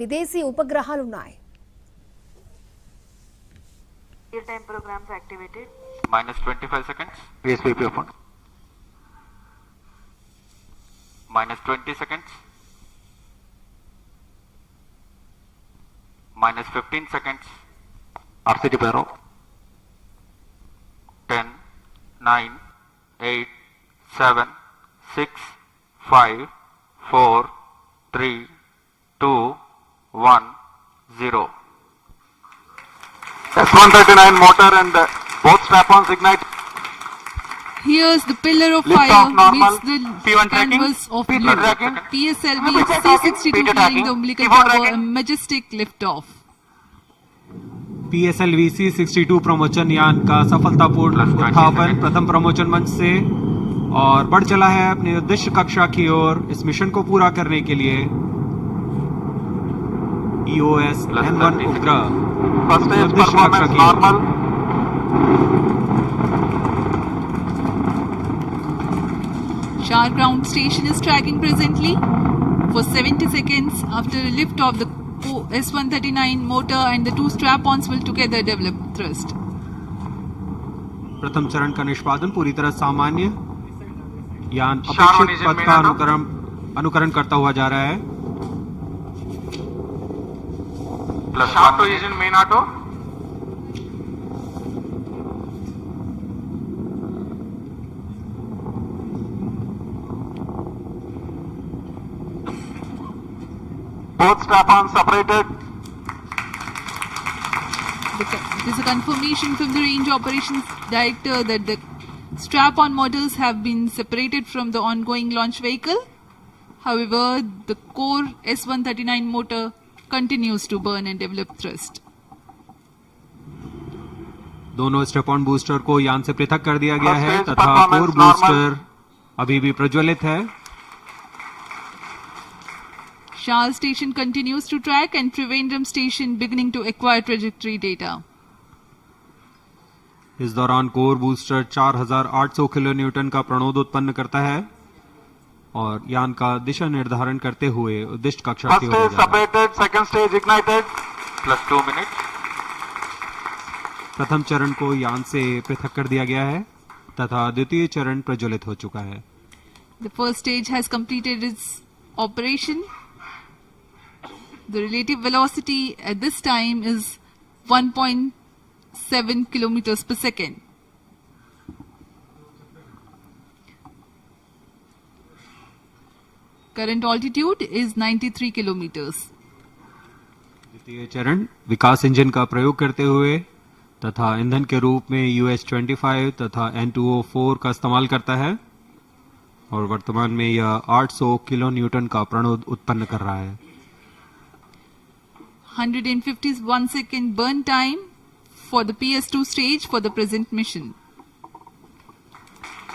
విదేశీ ఉపగ్రహాలున్నాయి. Real time programs activated. Minus 25 seconds. PSPP open. Minus 20 seconds. Minus 15 seconds. RCT Paro. 10, 9, 8, 7, 6, 5, 4, 3, 2, 1, 0. S139 motor and both strap-ons ignite. Here's the pillar of Lift fire off normal. meets the P1 tracking. canvas of P2 blue. tracking. PSLV P2 tracking. C62 P2 clearing tracking. the umbilical P4 tower, tracking. a majestic liftoff. PSLV C62 प्रमोचन यान का सफलतापूर्ण उत्थापन प्रथम प्रमोचन मंच से और बढ़ चला है अपनी उद्देश्य कक्षा की ओर इस मिशन को पूरा करने के लिए. EOS N1 उपग्रह First stage उद्देश्य कक्षा performance की ओर. normal. Shah ground station is tracking presently for 70 seconds after a lift of the S139 motor and the two strap-ons will together develop thrust. प्रथम चरण का निष्पादन पूरी तरह सामान्य. यान Sharp अपेक्षित engine पथ का main अनुकरण करता हुआ जा रहा है. Plus sharp to engine main auto. Both strap-ons separated. It is a confirmation from the range operations director that the strap-on motors have been separated from the ongoing launch vehicle. However, the core S139 motor continues to burn and develop thrust. दोनों step-on booster को यान से पृथक कर दिया गया है First stage तथा performance कोर normal. बूस्टर अभी भी प्रज्वलित है. Shah station continues to track and Trivandrum station beginning to acquire trajectory data. इस दौरान कोर बूस्टर 4800 किलो न्यूटन का प्रणोद उत्पन्न करता है और यान का दिशा निर्धारण करते हुए उद्दिष्ट कक्षा First की ओर stage जा रहा है. separated, second stage ignited. Plus 2 minutes. प्रथम चरण को यान से पृथक कर दिया गया है तथा द्वितीय चरण प्रज्वलित हो चुका है. The first stage has completed its operation. The relative velocity at this time is 1.7 kilometers per second. Current altitude is 93 kilometers. द्वितीय चरण विकास इंजन का प्रयोग करते हुए तथा ईंधन के रूप में US-25 तथा N2O4 का इस्तेमाल करता है और वर्तमान में यह 800 किलो न्यूटन का प्रणोद उत्पन्न कर रहा है. 151 second burn time for the PS2 stage for the present mission.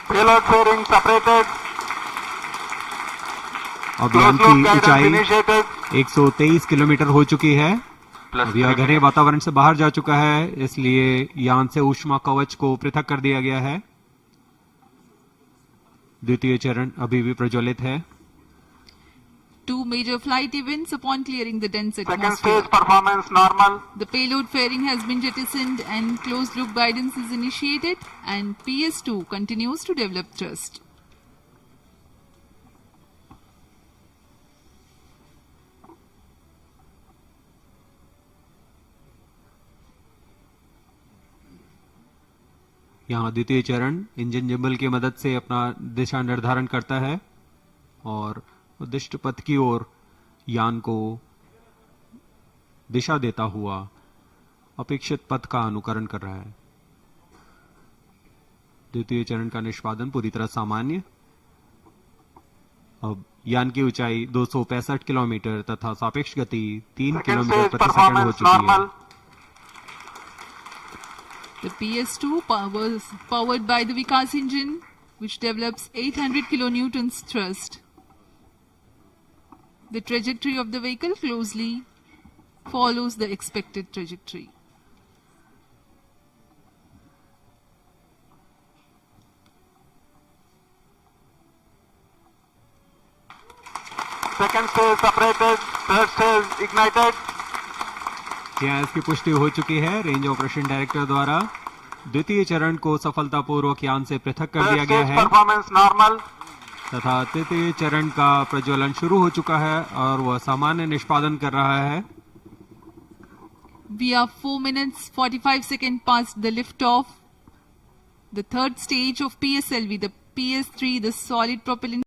Payload fairing separated. अब यान Close loop की guidance ऊंचाई initiated. 123 किलोमीटर हो चुकी है. अब यह घने वातावरण से बाहर जा चुका है, इसलिए यान से ऊष्मा कवच को पृथक कर दिया गया है. द्वितीय चरण अभी भी प्रज्वलित है. Two major flight events upon clearing the dense Second atmosphere. stage performance normal. The payload fairing has been jettisoned and closed loop guidance is initiated and PS2 continues to develop thrust. यहाँ द्वितीय चरण engine gimbal की मदद से अपना दिशा निर्धारण करता है और उद्दिष्ट पथ की ओर यान को दिशा देता हुआ अपेक्षित पथ का अनुकरण कर रहा है. द्वितीय चरण का निष्पादन पूरी तरह सामान्य. अब यान की ऊंचाई 265 किलोमीटर तथा सापेक्ष गति 3 Second किलोमीटर stage प्रति सेकंड हो performance चुकी है. normal. The PS2 was powered by the Vikas engine which develops 800 kilonewtons thrust. The trajectory of the vehicle closely follows the expected trajectory. second stage separated, third stage ignited. यहाँ इसकी पुष्टि हो चुकी है range operation director द्वारा। द्वितीय चरण को सफलतापूर्वक यान से पृथक कर Third दिया गया stage है performance normal. तथा तृतीय चरण का प्रज्वलन शुरू हो चुका है और वह सामान्य निष्पादन कर रहा है। We are 4 minutes 45 seconds past the liftoff. The third stage of PSLV, the PS3, the solid propellant